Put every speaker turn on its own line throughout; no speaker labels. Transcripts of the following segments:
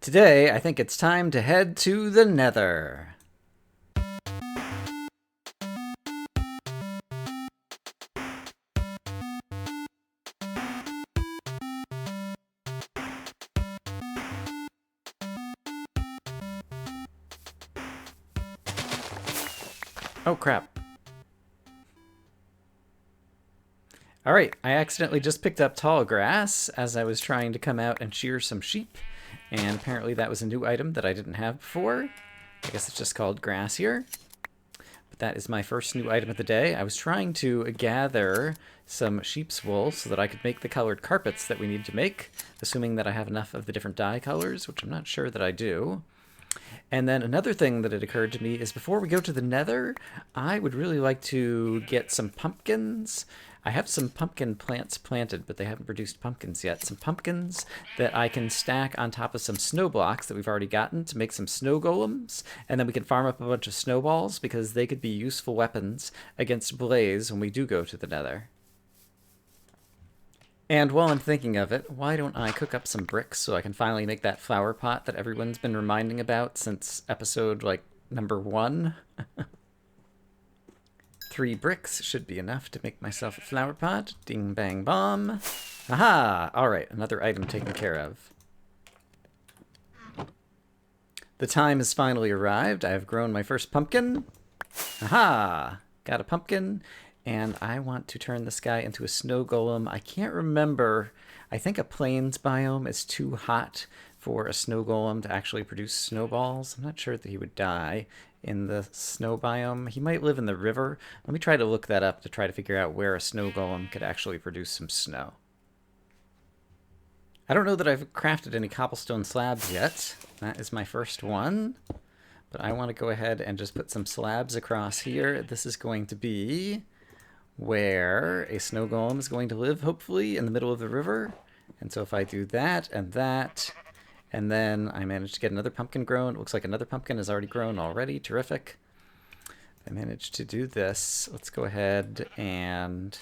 Today, I think it's time to head to the Nether. Oh, crap. Alright, I accidentally just picked up tall grass as I was trying to come out and shear some sheep, and apparently that was a new item that I didn't have before. I guess it's just called grass here. But that is my first new item of the day. I was trying to gather some sheep's wool so that I could make the colored carpets that we need to make, assuming that I have enough of the different dye colors, which I'm not sure that I do. And then another thing that had occurred to me is before we go to the Nether, I would really like to get some pumpkins. I have some pumpkin plants planted, but they haven't produced pumpkins yet. Some pumpkins that I can stack on top of some snow blocks that we've already gotten to make some snow golems, and then we can farm up a bunch of snowballs because they could be useful weapons against Blaze when we do go to the Nether. And while I'm thinking of it, why don't I cook up some bricks so I can finally make that flower pot that everyone's been reminding about since episode, number 1? 3 bricks should be enough to make myself a flower pot. Ding, bang, bomb. Aha! Alright, another item taken care of. The time has finally arrived. I have grown my first pumpkin. Aha! Got a pumpkin. And I want to turn this guy into a snow golem. I can't remember. I think a plains biome is too hot for a snow golem to actually produce snowballs. I'm not sure that he would die in the snow biome. He might live in the river. Let me try to look that up to try to figure out where a snow golem could actually produce some snow. I don't know that I've crafted any cobblestone slabs yet. That is my first one. But I want to go ahead and just put some slabs across here. This is going to be where a snow golem is going to live, hopefully, in the middle of the river. And so if I do that, and then I managed to get another pumpkin grown. It looks like another pumpkin is already grown already. Terrific. I managed to do this. Let's go ahead and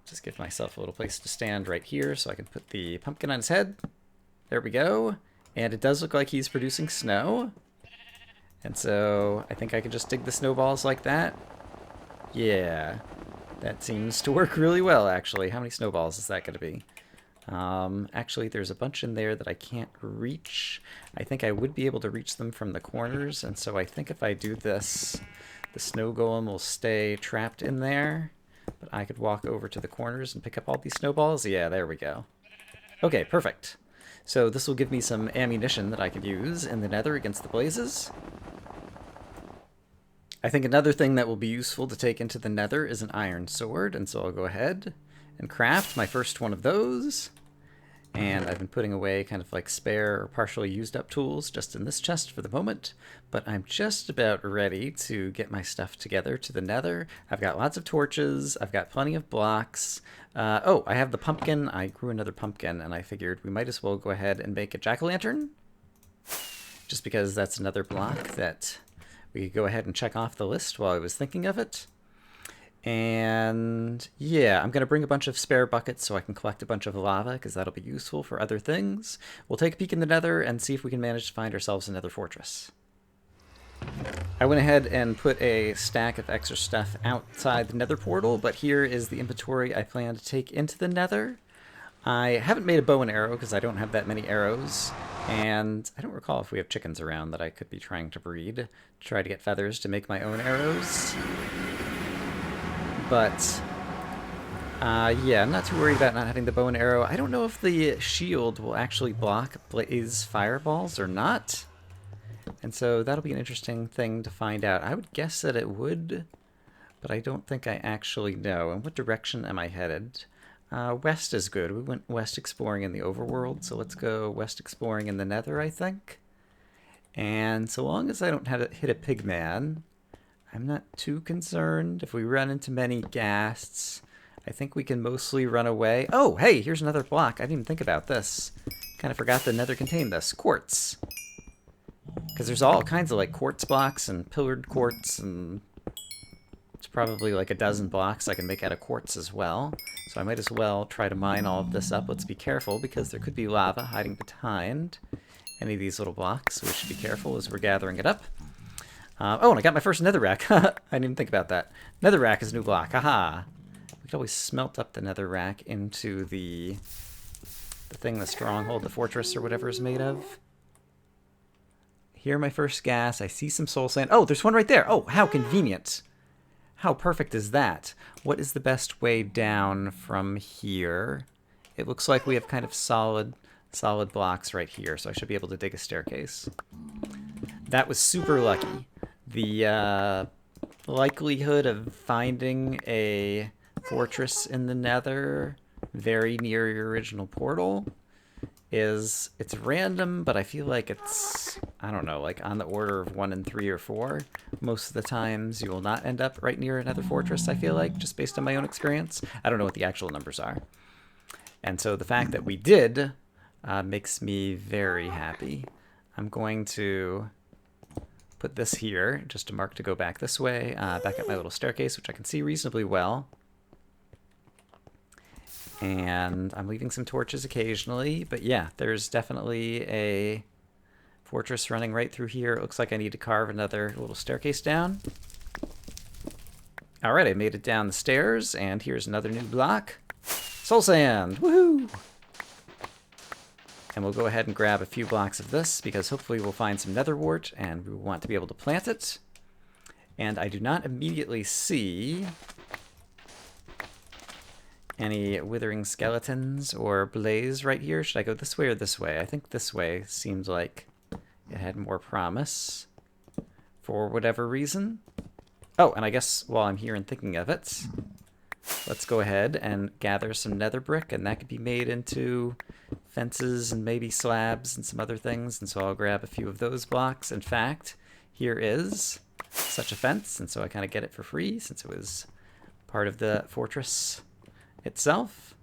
just give myself a little place to stand right here so I can put the pumpkin on his head. There we go. And it does look like he's producing snow. And so I think I can just dig the snowballs like that. Yeah, that seems to work really well, actually. How many snowballs is that going to be? Actually, there's a bunch in there that I can't reach. I think I would be able to reach them from the corners, and so I think if I do this, the snow golem will stay trapped in there. But I could walk over to the corners and pick up all these snowballs. Yeah, there we go. Okay, perfect. So this will give me some ammunition that I could use in the Nether against the blazes. I think another thing that will be useful to take into the Nether is an iron sword, and so I'll go ahead and craft my first one of those. And I've been putting away kind of like spare or partially used up tools just in this chest for the moment, but I'm just about ready to get my stuff together to the Nether. I've got lots of torches, I've got plenty of blocks. Oh, I have the pumpkin. I grew another pumpkin, and I figured we might as well go ahead and make a jack-o'-lantern, just because that's another block that we could go ahead and check off the list while I was thinking of it. And yeah, I'm going to bring a bunch of spare buckets so I can collect a bunch of lava, because that'll be useful for other things. We'll take a peek in the Nether and see if we can manage to find ourselves another fortress. I went ahead and put a stack of extra stuff outside the Nether portal, but here is the inventory I plan to take into the Nether. I haven't made a bow and arrow because I don't have that many arrows, and I don't recall if we have chickens around that I could be trying to breed to try to get feathers to make my own arrows. But yeah, I'm not too worried about not having the bow and arrow. I don't know if the shield will actually block blaze fireballs or not, and so that'll be an interesting thing to find out. I would guess that it would, but I don't think I actually know. And what direction am I headed? West is good. We went west exploring in the overworld, so let's go west exploring in the Nether, I think. And so long as I don't hit a pigman, I'm not too concerned. If we run into many ghasts, I think we can mostly run away. Oh, hey, here's another block. I didn't even think about this. Kind of forgot the Nether contained this. Quartz. Because there's all kinds of quartz blocks and pillared quartz, and it's probably like a dozen blocks I can make out of quartz as well. So I might as well try to mine all of this up. Let's be careful because there could be lava hiding behind any of these little blocks. So we should be careful as we're gathering it up. Oh, and I got my first netherrack. I didn't even think about that. Netherrack is a new block. Haha. We could always smelt up the netherrack into the thing the stronghold, the fortress or whatever is made of. Hear my first gas. I see some soul sand. Oh, there's one right there. Oh, how convenient. How perfect is that? What is the best way down from here? It looks like we have kind of solid blocks right here, so I should be able to dig a staircase. That was super lucky. The likelihood of finding a fortress in the Nether very near your original portal it's random, but I feel like it's, I don't know, like on the order of 1 in 3 or 4. Most of the times you will not end up right near another fortress, I feel like, just based on my own experience. I don't know what the actual numbers are. And so the fact that we did makes me very happy. I'm going to put this here, just to mark to go back this way, back up my little staircase, which I can see reasonably well. And I'm leaving some torches occasionally, but yeah, there's definitely a fortress running right through here. It looks like I need to carve another little staircase down. All right, I made it down the stairs, and here's another new block. Soul sand, woohoo! And we'll go ahead and grab a few blocks of this, because hopefully we'll find some nether wart, and we want to be able to plant it. And I do not immediately see any withering skeletons or blaze right here. Should I go this way or this way? I think this way seemed like it had more promise for whatever reason. Oh, and I guess while I'm here and thinking of it, let's go ahead and gather some nether brick, and that could be made into fences and maybe slabs and some other things. And so I'll grab a few of those blocks. In fact, here is such a fence, and so I kind of get it for free since it was part of the fortress itself.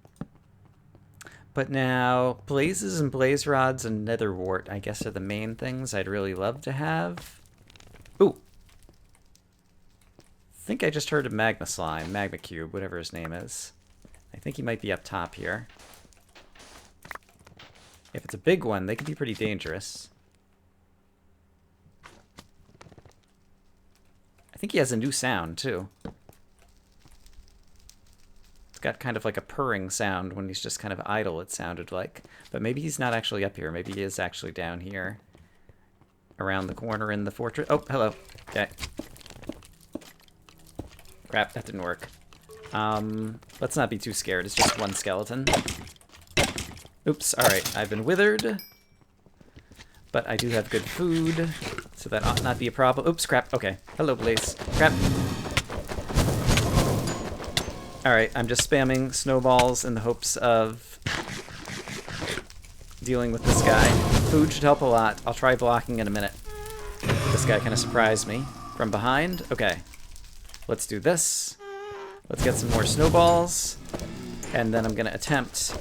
But now blazes and blaze rods and nether wart, I guess, are the main things I'd really love to have. Ooh, I think I just heard a magma slime, magma cube, whatever his name is. I think he might be up top here. If it's a big one, they can be pretty dangerous. I think he has a new sound too. It's got kind of like a purring sound when he's just kind of idle, it sounded like. But maybe he's not actually up here. Maybe he is actually down here around the corner in the fortress. Oh, hello. Okay. Crap, that didn't work. Let's not be too scared. It's just one skeleton. Oops, alright. I've been withered. But I do have good food, so that ought not be a problem. Oops, crap. Okay. Hello, Blaze. Crap. Alright, I'm just spamming snowballs in the hopes of dealing with this guy. Food should help a lot. I'll try blocking in a minute. This guy kind of surprised me from behind. Okay, let's do this. Let's get some more snowballs. And then I'm going to attempt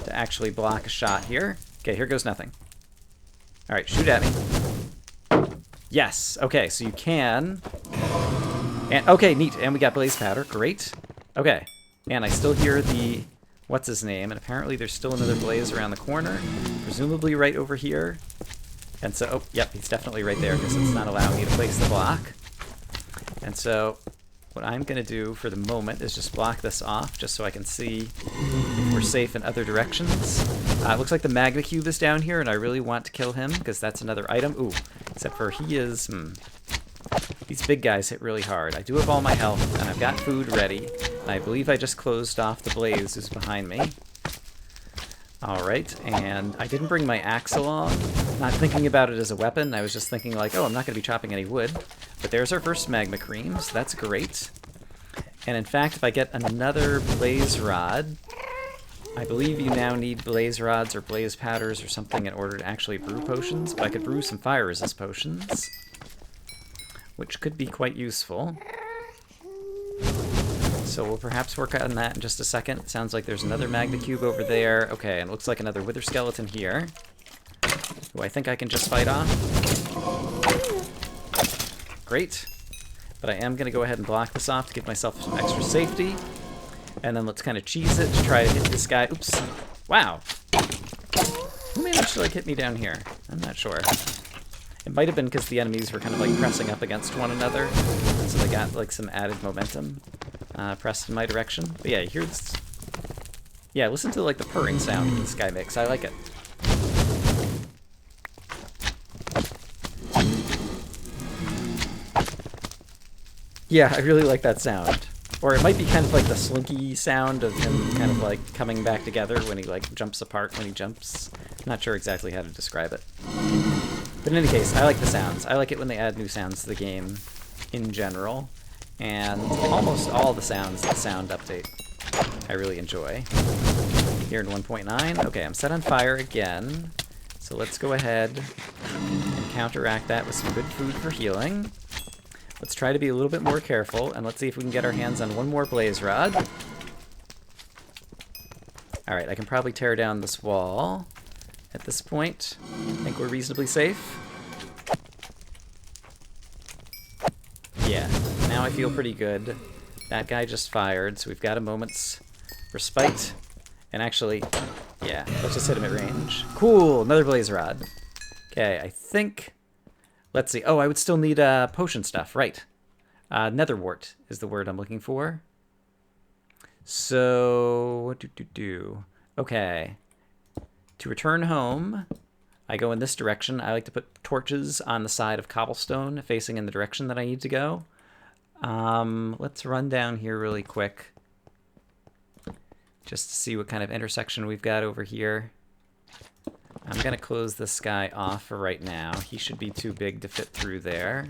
to actually block a shot here. Okay, here goes nothing. Alright, shoot at me. Yes, okay, so you can... And, okay, neat. And we got blaze powder. Great. Okay. And I still hear the... What's his name? And apparently there's still another blaze around the corner. Presumably right over here. And so... Oh, yep. He's definitely right there because it's not allowing me to place the block. And so what I'm going to do for the moment is just block this off just so I can see if we're safe in other directions. It looks like the magma cube is down here and I really want to kill him because that's another item. Ooh. Except for he is... These big guys hit really hard. I do have all my health, and I've got food ready. And I believe I just closed off the blaze who's behind me. Alright, and I didn't bring my axe along. Not thinking about it as a weapon. I was just thinking like, oh, I'm not going to be chopping any wood. But there's our first magma cream, so that's great. And in fact, if I get another blaze rod, I believe you now need blaze rods or blaze powders or something in order to actually brew potions. But I could brew some fire resist potions, which could be quite useful. So we'll perhaps work on that in just a second. It sounds like there's another magma cube over there. Okay, and it looks like another wither skeleton here, who I think I can just fight off. Great. But I am going to go ahead and block this off to give myself some extra safety. And then let's kind of cheese it to try to hit this guy. Oops. Wow. Who managed to like hit me down here? I'm not sure. It might have been because the enemies were kind of like pressing up against one another. So they got like some added momentum pressed in my direction. But yeah, you hear this. Yeah, listen to like the purring sound this guy makes. I like it. Yeah, I really like that sound. Or it might be kind of like the slinky sound of him kind of like coming back together when he like jumps apart when he jumps. I'm not sure exactly how to describe it. But in any case, I like the sounds. I like it when they add new sounds to the game in general. And almost all the sounds in the sound update I really enjoy. Here in 1.9, okay, I'm set on fire again. So let's go ahead and counteract that with some good food for healing. Let's try to be a little bit more careful, and let's see if we can get our hands on one more blaze rod. Alright, I can probably tear down this wall at this point. I think we're reasonably safe. Yeah, now I feel pretty good. That guy just fired, so we've got a moment's respite. And actually, yeah, let's just hit him at range. Cool, another blaze rod. Okay, I think... Let's see. Oh, I would still need potion stuff, right. Nether wart is the word I'm looking for. So, okay. To return home, I go in this direction. I like to put torches on the side of cobblestone facing in the direction that I need to go. Let's run down here really quick just to see what kind of intersection we've got over here. I'm going to close this guy off for right now. He should be too big to fit through there.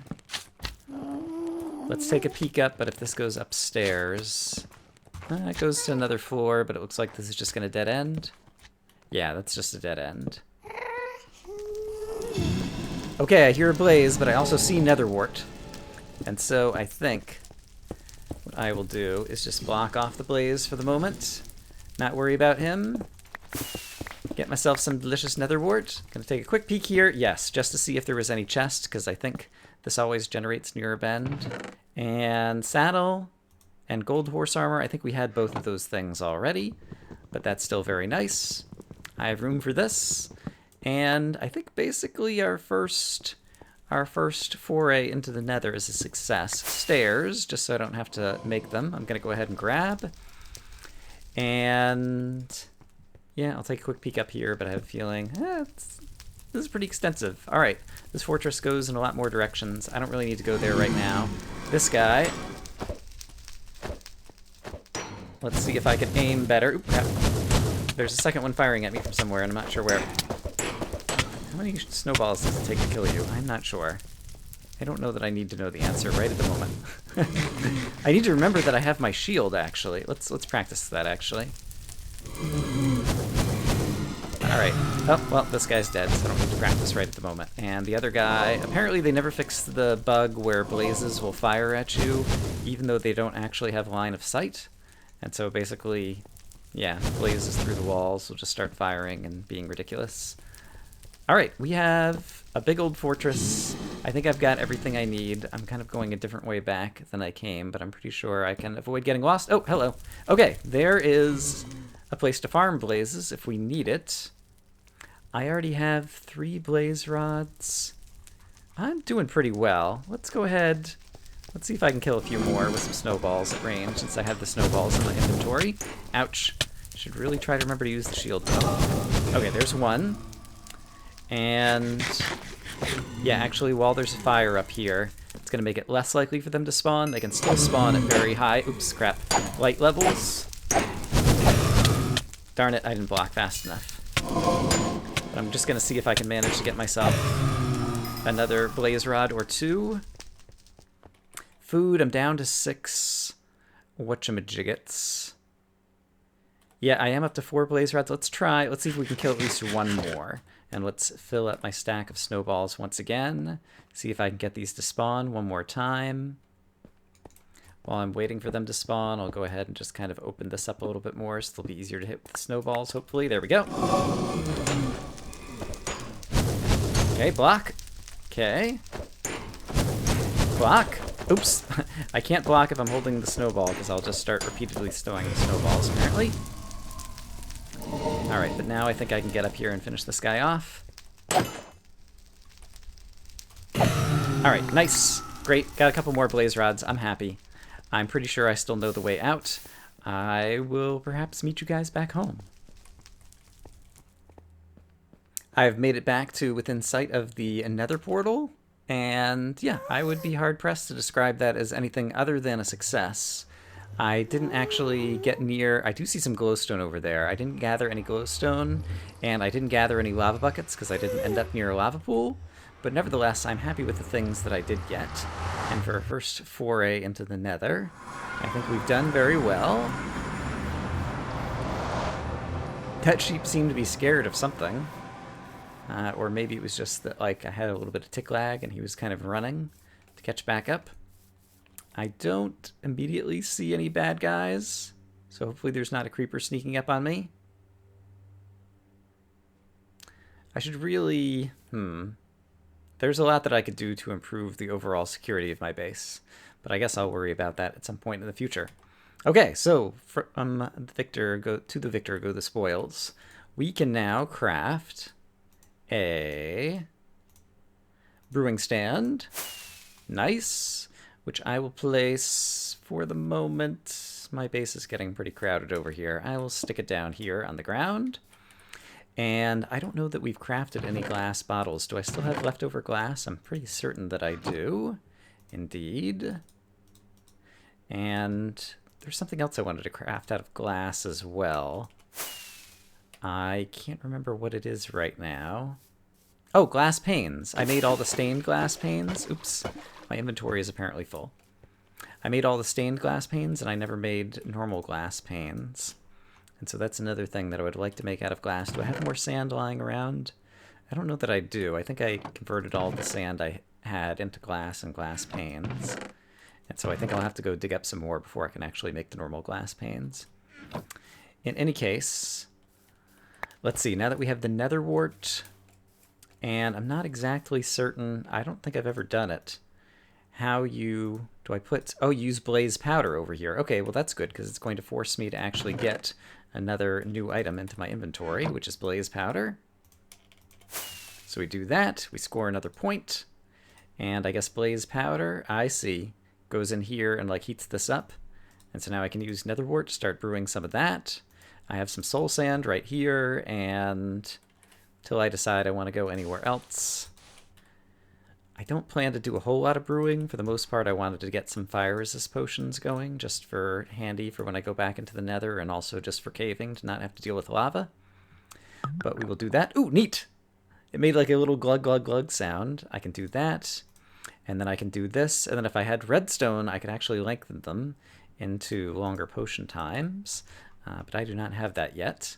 Let's take a peek up, but if this goes upstairs... it goes to another floor, but it looks like this is just going to dead end. Yeah, that's just a dead end. Okay, I hear a blaze, but I also see nether wart. And so I think what I will do is just block off the blaze for the moment. Not worry about him. Get myself some delicious nether wart. Gonna take a quick peek here. Yes, just to see if there was any chest, because I think this always generates near a bend. And saddle and gold horse armor. I think we had both of those things already, but that's still very nice. I have room for this. And I think basically our first foray into the nether is a success. Stairs, just so I don't have to make them. I'm gonna go ahead and grab. And yeah, I'll take a quick peek up here, but I have a feeling this is pretty extensive. All right, this fortress goes in a lot more directions. I don't really need to go there right now. This guy. Let's see if I can aim better. Oop, crap. There's a second one firing at me from somewhere, and I'm not sure where. How many snowballs does it take to kill you? I'm not sure. I don't know that I need to know the answer right at the moment. I need to remember that I have my shield, actually. Let's practice that, actually. Alright. Oh, well, this guy's dead, so I don't need to practice right at the moment. And the other guy, apparently they never fixed the bug where blazes will fire at you, even though they don't actually have line of sight. And so basically, yeah, blazes through the walls will just start firing and being ridiculous. Alright, we have a big old fortress. I think I've got everything I need. I'm kind of going a different way back than I came, but I'm pretty sure I can avoid getting lost. Oh, hello. Okay, there is a place to farm blazes if we need it. I already have 3 blaze rods. I'm doing pretty well. Let's go ahead. Let's see if I can kill a few more with some snowballs at range, since I have the snowballs in my inventory. Ouch. Should really try to remember to use the shield though. Okay, there's one. And yeah, actually, while there's a fire up here, it's going to make it less likely for them to spawn. They can still spawn at very high, oops, crap, light levels. Darn it, I didn't block fast enough. But I'm just going to see if I can manage to get myself another blaze rod or 2. Food, I'm down to 6 whatchamajiggets. Yeah, I am up to 4 blaze rods. Let's see if we can kill at least one more. And let's fill up my stack of snowballs once again. See if I can get these to spawn one more time. While I'm waiting for them to spawn, I'll go ahead and just kind of open this up a little bit more so they'll be easier to hit with the snowballs, hopefully. There we go. Okay, block. Okay. Block. Oops. I can't block if I'm holding the snowball, because I'll just start repeatedly stowing the snowballs, apparently. Alright, but now I think I can get up here and finish this guy off. Alright, nice. Great. Got a couple more blaze rods. I'm happy. I'm pretty sure I still know the way out. I will perhaps meet you guys back home. I've made it back to within sight of the Nether portal. And yeah, I would be hard-pressed to describe that as anything other than a success. I didn't actually get near... I do see some glowstone over there. I didn't gather any glowstone, and I didn't gather any lava buckets because I didn't end up near a lava pool. But nevertheless, I'm happy with the things that I did get. And for our first foray into the Nether, I think we've done very well. That sheep seemed to be scared of something. Or maybe it was just that, like, I had a little bit of tick lag and he was kind of running to catch back up. I don't immediately see any bad guys, so hopefully there's not a creeper sneaking up on me. I should really... There's a lot that I could do to improve the overall security of my base, but I guess I'll worry about that at some point in the future. Okay, so from the victor go the spoils. We can now craft a brewing stand. Nice. Which I will place for the moment. My base is getting pretty crowded over here. I will stick it down here on the ground. And I don't know that we've crafted any glass bottles. Do I still have leftover glass? I'm pretty certain that I do. Indeed. And there's something else I wanted to craft out of glass as well. I can't remember what it is right now. Oh, glass panes. I made all the stained glass panes. Oops. My inventory is apparently full. I made all the stained glass panes, and I never made normal glass panes. And so that's another thing that I would like to make out of glass. Do I have more sand lying around? I don't know that I do. I think I converted all the sand I had into glass and glass panes. And so I think I'll have to go dig up some more before I can actually make the normal glass panes. In any case, let's see. Now that we have the nether wart, and I'm not exactly certain, I don't think I've ever done it, how you... Do I put... Oh, use blaze powder over here. Okay, well that's good, because it's going to force me to actually get another new item into my inventory, which is blaze powder. So we do that, we score another point, and I guess blaze powder, I see, goes in here and like heats this up. And so now I can use nether wart to start brewing some of that. I have some soul sand right here, and till I decide I want to go anywhere else. I don't plan to do a whole lot of brewing. For the most part, I wanted to get some fire resist potions going, just for handy for when I go back into the nether, and also just for caving to not have to deal with lava. But we will do that. Ooh, neat! It made like a little glug glug glug sound. I can do that, and then I can do this, and then if I had redstone, I could actually lengthen them into longer potion times, but I do not have that yet.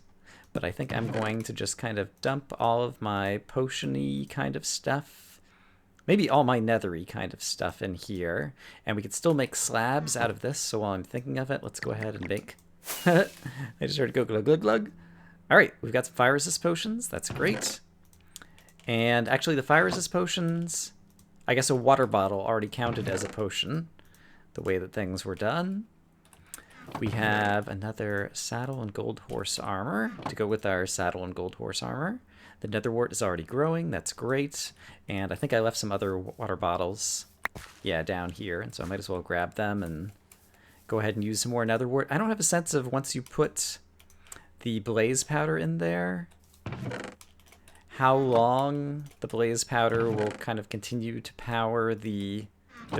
But I think I'm going to just kind of dump all of my potion-y kind of stuff, maybe all my nethery kind of stuff in here, and we could still make slabs out of this. So while I'm thinking of it, let's go ahead and make... I just heard it go glug glug glug. All right, we've got some fire resist potions. That's great. And actually the fire resist potions, I guess a water bottle already counted as a potion, the way that things were done. We have another saddle and gold horse armor to go with our saddle and gold horse armor. The nether wart is already growing. That's great. And I think I left some other water bottles, yeah, down here. And so I might as well grab them and go ahead and use some more nether wart. I don't have a sense of once you put the blaze powder in there, how long the blaze powder will kind of continue to power the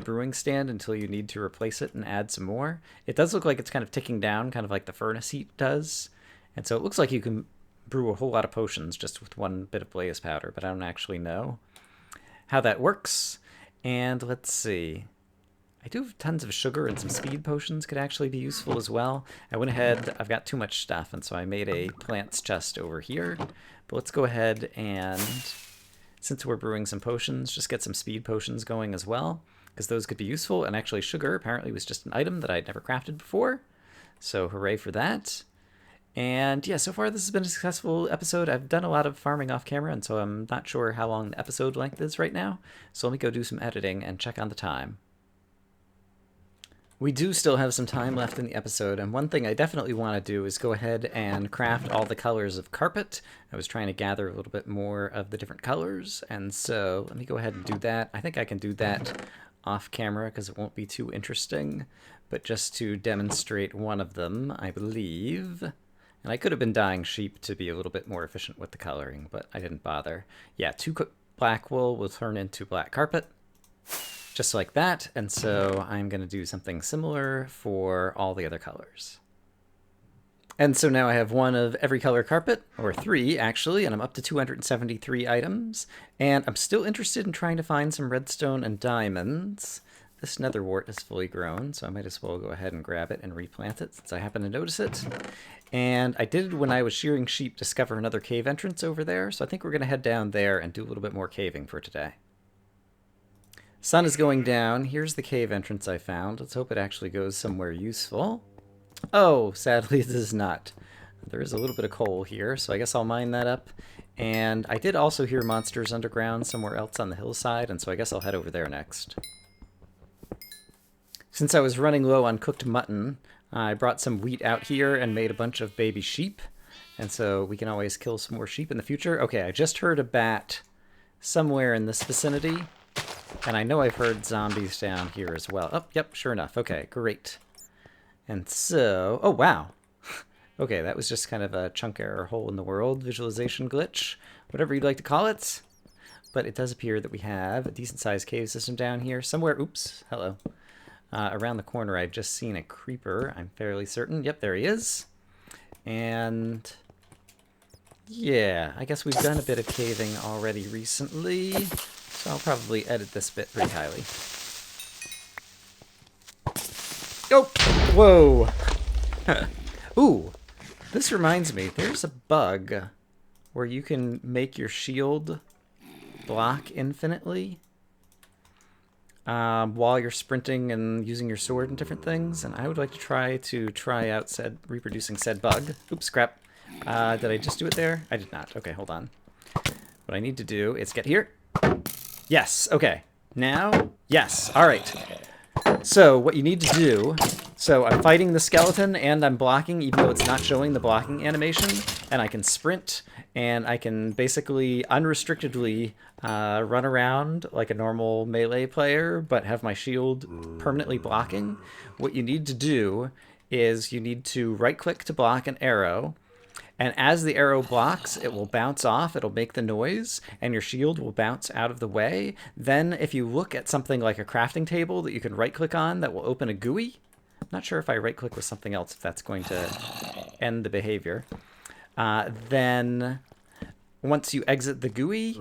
brewing stand until you need to replace it and add some more. It does look like it's kind of ticking down, kind of like the furnace heat does. And so it looks like you can brew a whole lot of potions just with one bit of blaze powder, but I don't actually know how that works. And let's see. I do have tons of sugar, and some speed potions could actually be useful as well. I went ahead, I've got too much stuff, and so I made a plants chest over here. But let's go ahead and, since we're brewing some potions, just get some speed potions going as well, because those could be useful. And actually sugar apparently was just an item that I'd never crafted before. So hooray for that. And yeah, so far this has been a successful episode. I've done a lot of farming off camera, and so I'm not sure how long the episode length is right now. So let me go do some editing and check on the time. We do still have some time left in the episode, and one thing I definitely want to do is go ahead and craft all the colors of carpet. I was trying to gather a little bit more of the different colors, and so let me go ahead and do that. I think I can do that off camera because it won't be too interesting, but just to demonstrate one of them, I believe. And I could have been dyeing sheep to be a little bit more efficient with the coloring, but I didn't bother. Yeah, 2 black wool will turn into black carpet. Just like that, and so I'm going to do something similar for all the other colors. And so now I have 1 of every color carpet, or 3 actually, and I'm up to 273 items. And I'm still interested in trying to find some redstone and diamonds. This nether wart is fully grown, so I might as well go ahead and grab it and replant it since I happen to notice it. And I did, when I was shearing sheep, discover another cave entrance over there, so I think we're going to head down there and do a little bit more caving for today. Sun is going down. Here's the cave entrance I found. Let's hope it actually goes somewhere useful. Oh, sadly it does not. There is a little bit of coal here, so I guess I'll mine that up. And I did also hear monsters underground somewhere else on the hillside, and so I guess I'll head over there next. Since I was running low on cooked mutton, I brought some wheat out here and made a bunch of baby sheep. And so we can always kill some more sheep in the future. Okay, I just heard a bat somewhere in this vicinity. And I know I've heard zombies down here as well. Oh, yep, sure enough. Okay, great. And so... Oh, wow. Okay, that was just kind of a chunk error, hole in the world, visualization glitch, whatever you'd like to call it. But it does appear that we have a decent-sized cave system down here. Somewhere... Oops, hello. Around the corner, I've just seen a creeper, I'm fairly certain. Yep, there he is. And... yeah, I guess we've done a bit of caving already recently. So I'll probably edit this bit pretty highly. Oh! Whoa! Ooh! This reminds me, there's a bug where you can make your shield block infinitely while you're sprinting and using your sword and different things, and I would like to try out reproducing said bug. Oops, crap. Did I just do it there? I did not. Okay, hold on. What I need to do is get here. Yes, okay. Now, yes, all right. So what you need to do, so I'm fighting the skeleton and I'm blocking even though it's not showing the blocking animation, and I can sprint and I can basically unrestrictedly run around like a normal melee player but have my shield permanently blocking. What you need to do is you need to right click to block an arrow. And as the arrow blocks, it will bounce off, it'll make the noise, and your shield will bounce out of the way. Then if you look at something like a crafting table that you can right-click on, that will open a GUI. I'm not sure if I right-click with something else, if that's going to end the behavior. Then once you exit the GUI,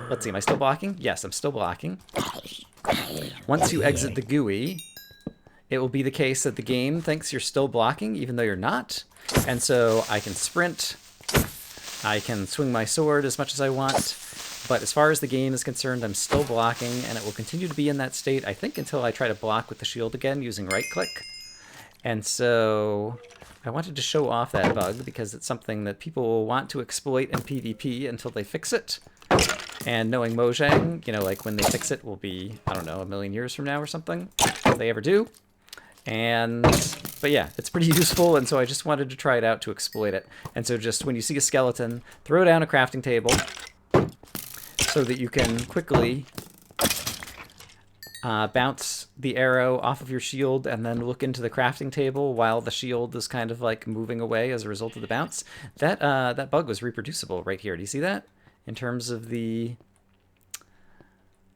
let's see, am I still blocking? Yes, I'm still blocking. Once you exit the GUI, it will be the case that the game thinks you're still blocking, even though you're not. And so I can sprint, I can swing my sword as much as I want, but as far as the game is concerned, I'm still blocking, and it will continue to be in that state, I think, until I try to block with the shield again using right-click. And so I wanted to show off that bug because it's something that people will want to exploit in PvP until they fix it. And knowing Mojang, you know, like when they fix it will be, I don't know, a million years from now or something, if they ever do. But yeah, it's pretty useful, and so I just wanted to try it out to exploit it. And so just when you see a skeleton, throw down a crafting table so that you can quickly bounce the arrow off of your shield and then look into the crafting table while the shield is kind of like moving away as a result of the bounce. That bug was reproducible right here. Do you see that? In terms of the...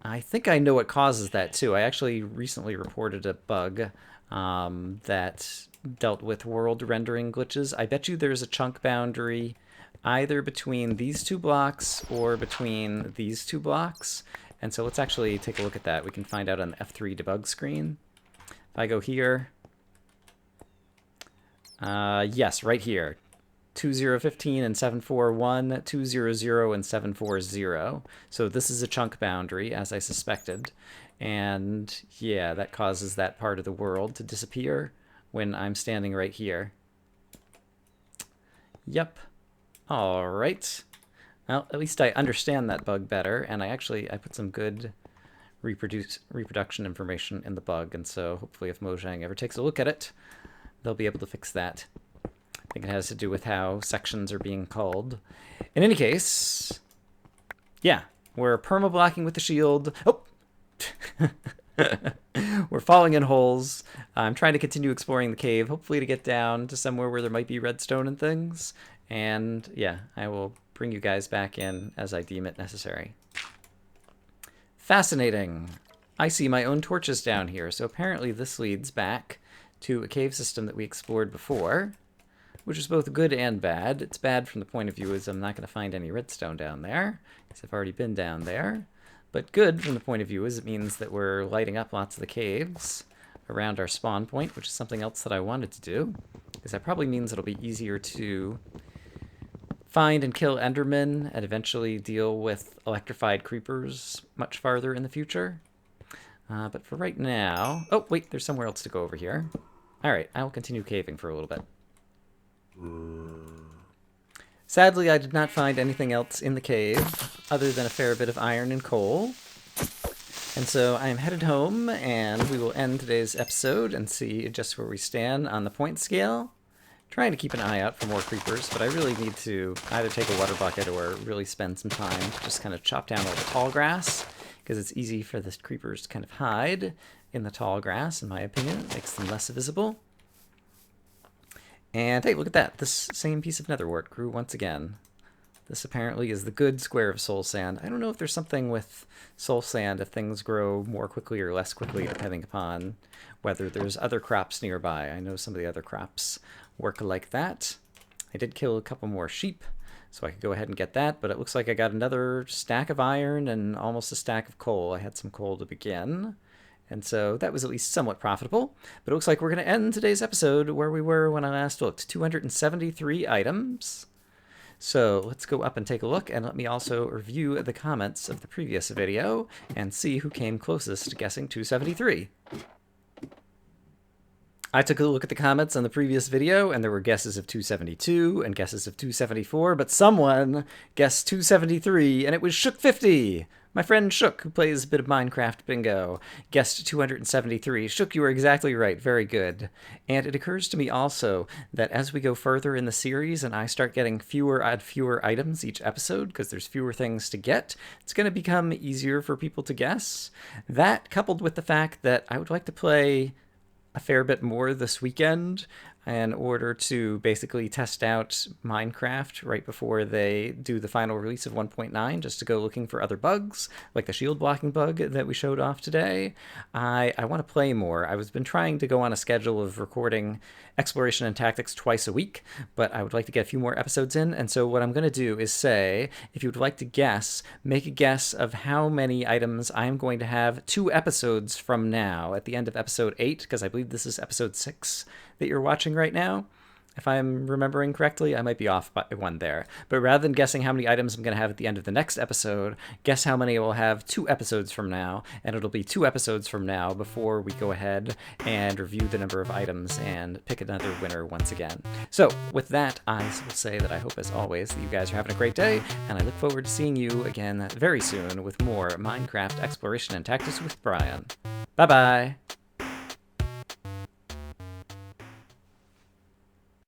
I think I know what causes that too. I actually recently reported a bug that dealt with world rendering glitches. I bet you there's a chunk boundary either between these 2 blocks or between these 2 blocks. And so let's actually take a look at that. We can find out on the F3 debug screen. If I go here, yes, right here. 2015 and 741, 200 and 740. So this is a chunk boundary, as I suspected. And yeah, that causes that part of the world to disappear when I'm standing right here. Yep. All right. Well, at least I understand that bug better, and I put some good reproduction information in the bug, and so hopefully if Mojang ever takes a look at it, they'll be able to fix that. I think it has to do with how sections are being called. In any case, yeah, we're perma-blocking with the shield. Oh! We're falling in holes. I'm trying to continue exploring the cave, hopefully to get down to somewhere where there might be redstone and things. And yeah, I will bring you guys back in as I deem it necessary. Fascinating. I see my own torches down here, so apparently this leads back to a cave system that we explored before, which is both good and bad. It's bad from the point of view as I'm not going to find any redstone down there, because I've already been down there. But good from the point of view is it means that we're lighting up lots of the caves around our spawn point, which is something else that I wanted to do, because that probably means it'll be easier to find and kill Endermen and eventually deal with electrified creepers much farther in the future. But for right now... Oh, wait, there's somewhere else to go over here. Alright, I will continue caving for a little bit. Sadly, I did not find anything else in the cave other than a fair bit of iron and coal. And so I am headed home, and we will end today's episode and see just where we stand on the point scale. Trying to keep an eye out for more creepers, but I really need to either take a water bucket or really spend some time to just kind of chop down all the tall grass, because it's easy for the creepers to kind of hide in the tall grass, in my opinion. It makes them less visible. And hey, look at that. This same piece of nether wart grew once again. This apparently is the good square of soul sand. I don't know if there's something with soul sand if things grow more quickly or less quickly depending upon whether there's other crops nearby. I know some of the other crops work like that. I did kill a couple more sheep, so I could go ahead and get that, but it looks like I got another stack of iron and almost a stack of coal. I had some coal to begin, and so that was at least somewhat profitable. But it looks like we're going to end today's episode where we were when I last looked. 273 items. So let's go up and take a look, and let me also review the comments of the previous video and see who came closest to guessing 273. I took a look at the comments on the previous video, and there were guesses of 272 and guesses of 274, but someone guessed 273, and it was Shook50. My friend Shook, who plays a bit of Minecraft Bingo, guessed 273. Shook, you were exactly right. Very good. And it occurs to me also that as we go further in the series and I start getting fewer items each episode, because there's fewer things to get, it's going to become easier for people to guess. That, coupled with the fact that I would like to play a fair bit more this weekend in order to basically test out Minecraft right before they do the final release of 1.9, just to go looking for other bugs, like the shield blocking bug that we showed off today. I want to play more. I've been trying to go on a schedule of recording Exploration and Tactics twice a week, but I would like to get a few more episodes in, and so what I'm going to do is say, if you would like to guess, make a guess of how many items I'm going to have 2 episodes from now, at the end of episode 8, because I believe this is episode 6 that you're watching right now. If I'm remembering correctly, I might be off by one there. But rather than guessing how many items I'm going to have at the end of the next episode, guess how many I will have 2 episodes from now, and it'll be 2 episodes from now before we go ahead and review the number of items and pick another winner once again. So with that, I will say that I hope, as always, that you guys are having a great day, and I look forward to seeing you again very soon with more Minecraft Exploration and Tactics with Brian. Bye-bye!